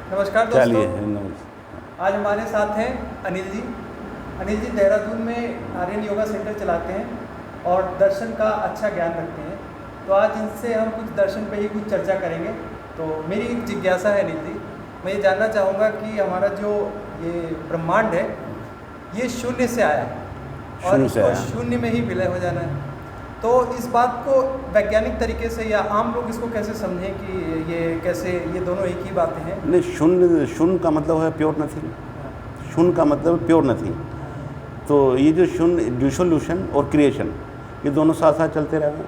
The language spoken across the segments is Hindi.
नमस्कार चलिए दोस्तों। नमस्कार। आज हमारे साथ हैं अनिल जी। अनिल जी देहरादून में आर्यन योगा सेंटर चलाते हैं और दर्शन का अच्छा ज्ञान रखते हैं। तो आज इनसे हम कुछ दर्शन पे ही कुछ चर्चा करेंगे। तो मेरी एक जिज्ञासा है अनिल जी, मैं ये जानना चाहूँगा कि हमारा जो ये ब्रह्मांड है ये शून्य से आया और शून्य से इसको आया। शून्य में ही विलय हो जाना है। तो इस बात को वैज्ञानिक तरीके से या आम लोग इसको कैसे समझें कि ये कैसे ये दोनों एक ही बातें हैं? नहीं, शून्य शून्य का मतलब है प्योर नथिंग। शून्य का मतलब प्योर नथिंग। तो ये जो शून्य, डिसोल्यूशन और क्रिएशन, ये दोनों साथ साथ चलते रहे हैं।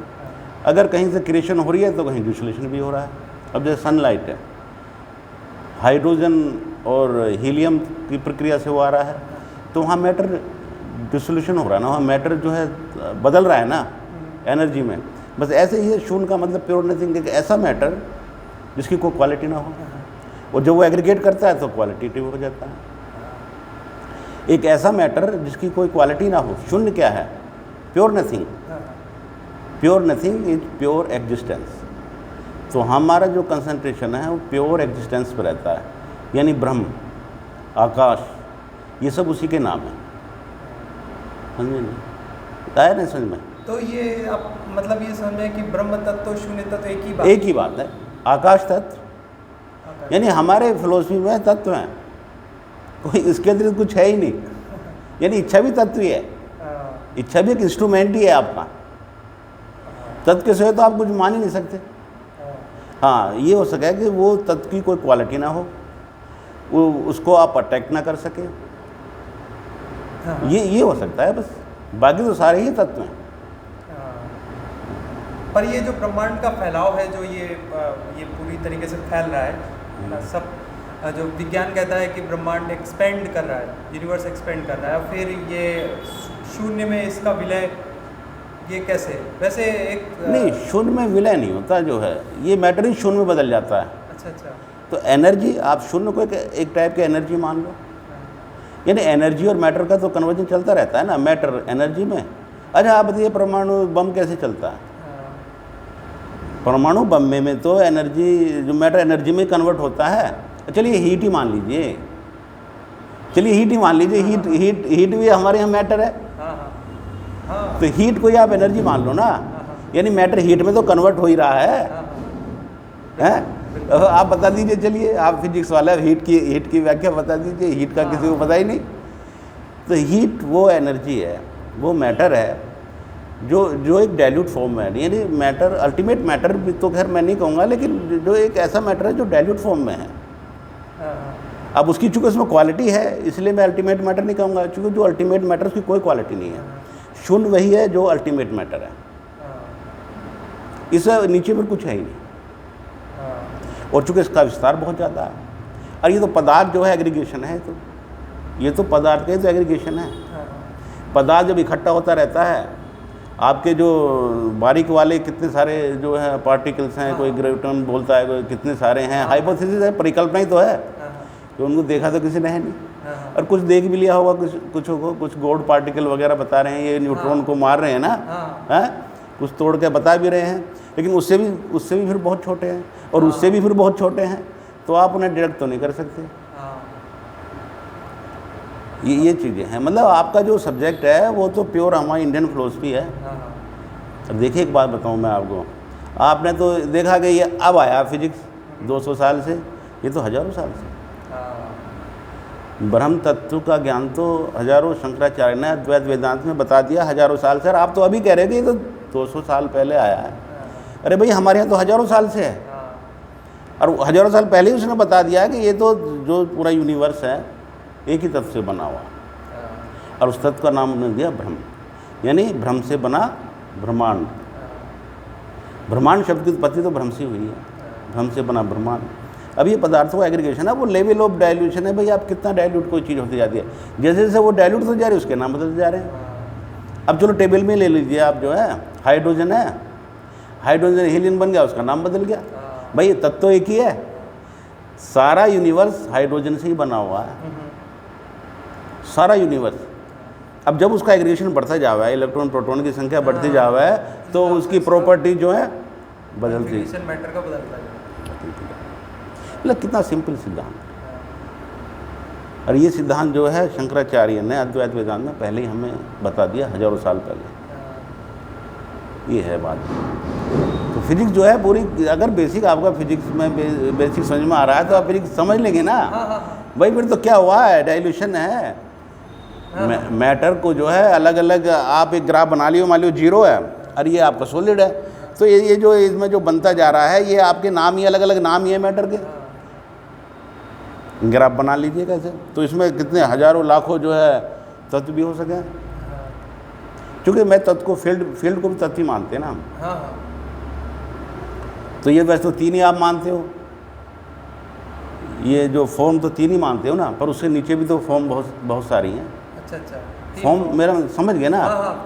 अगर कहीं से क्रिएशन हो रही है तो कहीं डिसोल्यूशन भी हो रहा है। अब जैसे सनलाइट है, हाइड्रोजन और हीलियम की प्रक्रिया से वो आ रहा है, तो वहाँ मैटर डिसोल्यूशन हो रहा है ना, वहाँ मैटर जो है बदल रहा है ना एनर्जी में। बस ऐसे ही है, शून्य का मतलब प्योर नथिंग, एक ऐसा मैटर जिसकी कोई क्वालिटी ना हो, और जब वो एग्रीगेट करता है तो क्वालिटेटिव हो जाता है। एक ऐसा मैटर जिसकी कोई क्वालिटी ना हो, शून्य क्या है? Pure nothing. Pure nothing is pure existence. तो हमारा जो कंसंट्रेशन है वो प्योर एग्जिस्टेंस पर रहता है, यानी ब्रह्म, आकाश, ये सब उसी के नाम है। समझे नहीं? आया नहीं समझ में? तो ये आप मतलब ये समझें कि ब्रह्म तत्व शून्य तत्व एक ही बात एक ही बात है। आकाश तत्व यानी हमारे फिलोसफी में तत्व हैं, कोई इसके अतिरिक्त कुछ है ही नहीं। यानी इच्छा भी तत्व ही है, इच्छा भी एक इंस्ट्रूमेंट ही है आपका। तत्व के सिवा तो आप कुछ मान ही नहीं सकते। हाँ, ये हो सके कि वो तत्व की कोई क्वालिटी ना हो, वो उसको आप अटैक ना कर सके, ये हो सकता है बस। बाकी तो सारे ही तत्व हैं। पर ये जो ब्रह्मांड का फैलाव है, जो ये पूरी तरीके से फैल रहा है ना, सब जो विज्ञान कहता है कि ब्रह्मांड एक्सपेंड कर रहा है, यूनिवर्स एक्सपेंड कर रहा है, फिर ये शून्य में इसका विलय, ये कैसे? वैसे एक नहीं, शून्य में विलय नहीं होता, जो है ये मैटर ही शून्य में बदल जाता है। अच्छा। तो एनर्जी, आप शून्य को एक टाइप की एनर्जी मान लो, यानी एनर्जी और मैटर का तो कन्वर्जन चलता रहता है ना, मैटर एनर्जी में। अच्छा, आप बताइए परमाणु बम कैसे चलता है? परमाणु बम में तो एनर्जी, जो मैटर एनर्जी में कन्वर्ट होता है। चलिए हीट ही मान लीजिए, हीट भी हमारे यहाँ मैटर है। तो हीट को ही आप एनर्जी मान लो ना, यानी मैटर हीट में तो कन्वर्ट हो ही रहा है। हैं? आप बता दीजिए, चलिए आप फिजिक्स वाले, हीट की व्याख्या बता दीजिए। हीट का किसी को पता ही नहीं। तो हीट वो एनर्जी है, वो मैटर है जो एक डाइल्यूट फॉर्म में है। यानी मैटर, अल्टीमेट मैटर भी तो खैर मैं नहीं कहूँगा, लेकिन जो एक ऐसा मैटर है जो डाइल्यूट फॉर्म में है। अब उसकी चूँकि उसमें क्वालिटी है, इसलिए मैं अल्टीमेट मैटर नहीं कहूँगा, चूँकि जो अल्टीमेट मैटर उसकी कोई क्वालिटी नहीं है। शून्य वही है जो अल्टीमेट मैटर है, इससे नीचे पर कुछ है ही नहीं। और चूँकि इसका विस्तार बहुत ज़्यादा है, और ये तो पदार्थ जो है एग्रीगेशन है, तो ये तो पदार्थ का ही तो एग्रीगेशन है। पदार्थ जब इकट्ठा होता रहता है, आपके जो बारीक वाले कितने सारे जो है पार्टिकल्स हैं, कोई ग्रेविटॉन बोलता है, कोई कितने सारे हैं, हाइपोथेसिस है, परिकल्पना ही तो है, तो उनको देखा तो किसी ने है नहीं। और कुछ देख भी लिया होगा, कुछ गॉड पार्टिकल वगैरह बता रहे हैं, ये न्यूट्रॉन को मार रहे हैं ना, हैं, कुछ तोड़ के बता भी रहे हैं, लेकिन उससे भी फिर बहुत छोटे हैं, और उससे भी फिर बहुत छोटे हैं, तो आप उन्हें डायरेक्ट तो नहीं कर सकते। ये चीज़ें हैं। मतलब आपका जो सब्जेक्ट है वो तो प्योर हमारी इंडियन फिलोसफी है। अब देखिए, एक बात बताऊं मैं आपको, आपने तो देखा कि ये अब आया फिजिक्स 200 साल से, ये तो हज़ारों साल से। ब्रह्म तत्व का ज्ञान तो हज़ारों, शंकराचार्य ने अद्वैत वेदांत में बता दिया हज़ारों साल से। आप तो अभी कह रहे थे ये तो 200 साल पहले आया है। अरे भाई, हमारे यहाँ तो हज़ारों साल से है, और हज़ारों साल पहले ही उसने बता दिया है कि ये तो जो पूरा यूनिवर्स है एक ही तत्व से बना हुआ, और उस तत्व का नाम उन्होंने दिया ब्रह्म, यानी ब्रह्म से बना ब्रह्मांड। ब्रह्मांड शब्द की उत्पत्ति तो ब्रह्म से हुई है, ब्रह्म से बना ब्रह्मांड। अब ये पदार्थों का एग्रीगेशन है, वो लेवल ऑफ डाइल्यूशन है। भाई, आप कितना डाइल्यूट कोई चीज़ होती जाती है, जैसे जैसे वो डाइल्यूट होते जा रही है उसके नाम बदलते जा रहे हैं। अब चलो टेबल में ले लीजिए आप, जो है हाइड्रोजन है, हाइड्रोजन हीलियम बन गया, उसका नाम बदल गया। भाई, तत्व तो एक ही है, सारा यूनिवर्स हाइड्रोजन से ही बना हुआ है, सारा यूनिवर्स। अब जब उसका एग्रीगेशन बढ़ता जा रहा है, इलेक्ट्रॉन प्रोटॉन की संख्या बढ़ती जा रहा है, तो उसकी प्रॉपर्टी जो है बदलती है। मैटर का बदलता है। मतलब कितना सिंपल सिद्धांत। और ये सिद्धांत जो है शंकराचार्य ने अद्वैत वेदांत में पहले ही हमें बता दिया, हजारों साल पहले। ये है बात। तो फिजिक्स जो है पूरी, अगर बेसिक आपका फिजिक्स में बेसिक समझ में आ रहा है तो आप फिजिक्स समझ लेंगे ना। भाई फिर तो क्या हुआ है, डाइल्यूशन है। मैटर को जो है अलग अलग आप एक ग्राफ बना लियो, मान लो जीरो है और ये आपका सॉलिड है, तो ये जो इसमें जो बनता जा रहा है ये आपके नाम ही अलग अलग नाम ही है मैटर के। ग्राफ बना लीजिए कैसे, तो इसमें कितने हजारों लाखों जो है तत्व भी हो सके, क्योंकि मैं तत्व को फील्ड को भी तत्व ही मानते हैं ना हम। तो ये वैसे तो तीन ही आप मानते हो, ये जो फॉर्म तो तीन ही मानते हो ना, पर उसके नीचे भी तो फॉर्म बहुत सारी हैं। अच्छा फॉर्म मेरा समझ गए ना।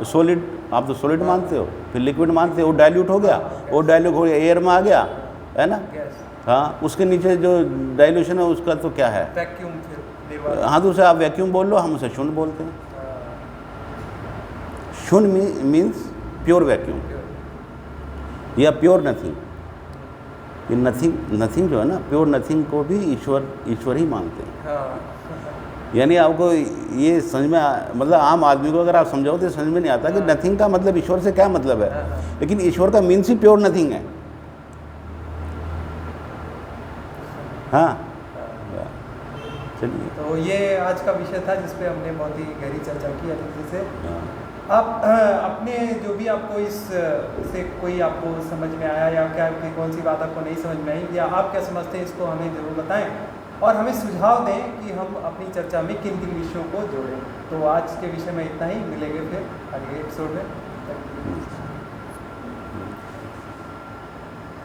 सॉलिड आप तो सॉलिड मानते हो, फिर लिक्विड मानते हो, वो डाइल्यूट हो गया, वो डाइल्यूट हो गया एयर में आ गया, है ना। हाँ, उसके नीचे जो डाइल्यूशन है उसका तो क्या है, वैक्यूम। हाँ, तो उसे आप वैक्यूम बोल लो, हम उसे शून्य बोलते हैं। शून्य मीन्स प्योर वैक्यूम या प्योर नथिंग। ये नथिंग जो है ना, प्योर नथिंग को भी ईश्वर ही मानते हैं। यानी आपको ये समझ में मतलब आम आदमी को अगर आप समझाओ तो समझ में नहीं आता कि नथिंग का मतलब ईश्वर से क्या मतलब है, लेकिन ईश्वर का मीन्स ही प्योर नथिंग है। हाँ, चलिए। तो ये आज का विषय था जिस पे हमने बहुत ही गहरी चर्चा की अतिथि से। आप अपने जो भी आपको इस से कोई आपको समझ में आया या क्या कौन सी बात आपको नहीं समझ में आई या आप क्या समझते हैं, इसको हमें ज़रूर बताएं और हमें सुझाव दें कि हम अपनी चर्चा में किन किन विषयों को जोड़ें। तो आज के विषय में इतना ही, मिलेंगे फिर अगले एपिसोड में।